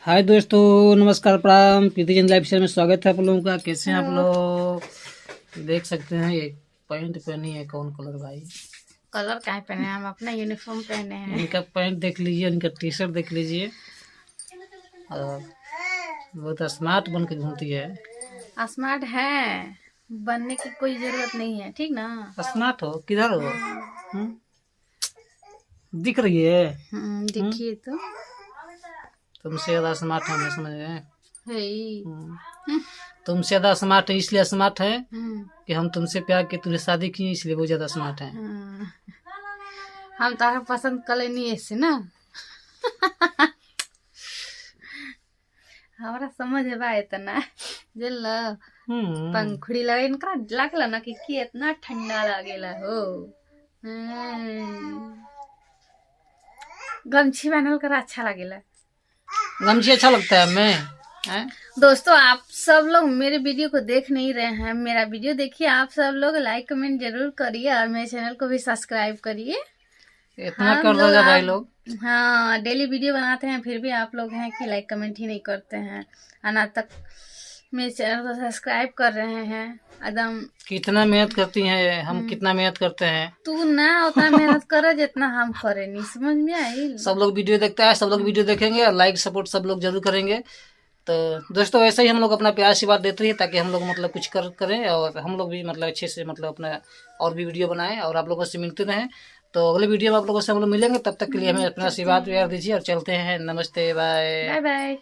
हाय दोस्तों, नमस्कार, प्रणाम। प्रीति जैन लाइफ स्टाइल में स्वागत है आप लोगों का। कैसे हैं आप लोग? देख सकते हैं ये पैंट पहनी है। कौन कलर भाई? कलर क्या पहने हैं? हम अपना यूनिफॉर्म पहने हैं। इनका पैंट देख लीजिए, इनका टी शर्ट देख लीजिए। और बहुत स्मार्ट बन के घूमती है। स्मार्ट है, बनने की कोई जरूरत नहीं है, ठीक ना? स्मार्ट हो किधर हो? दिख रही है? देखिए तो तुमसे ज्यादा स्मार्ट है, मैं समझ गए। है। तुमसे ज्यादा स्मार्ट है, इसलिए स्मार्ट है कि हम तुमसे प्यार के तुझे शादी की, इसलिए वो ज्यादा स्मार्ट है। हम तारा पसंद कर लेनी ऐसे ना। हमारा समझ है बा इतना जल पंखुड़ी लगे इनका लागला ना कि इतना ठंडा लागेला हो। गमछी पहनल कर अच्छा लागेला। गमछी अच्छा लगता है हमें। दोस्तों, आप सब लोग मेरे वीडियो को देख नहीं रहे हैं, मेरा वीडियो देखिए। आप सब लोग लाइक कमेंट जरूर करिए और मेरे चैनल को भी सब्सक्राइब करिए। इतना कर दो भाई लोग। हाँ, डेली वीडियो बनाते हैं, फिर भी आप लोग हैं कि लाइक कमेंट ही नहीं करते हैं। अना तक मेरे चैनल को सब्सक्राइब कर रहे हैं। एकदम कितना मेहनत करती हैं, हम कितना मेहनत करते हैं। तू ना उतना मेहनत करे जितना हम करे, नहीं समझ में आई? सब लोग वीडियो देखता है, सब लोग वीडियो देखेंगे और लाइक सपोर्ट सब लोग जरूर करेंगे। तो दोस्तों, ऐसे ही हम लोग अपना प्यार आशीर्वाद देते हैं ताकि हम लोग मतलब कुछ करें और हम लोग भी मतलब अच्छे से मतलब अपना और भी वीडियो बनाएं और आप लोगों से मिलते रहें। तो अगले वीडियो में आप लोगों से हम लोग मिलेंगे। तब तक के लिए हमें अपना आशीर्वाद प्यार दीजिए और चलते हैं। नमस्ते, बाय बाय बाय।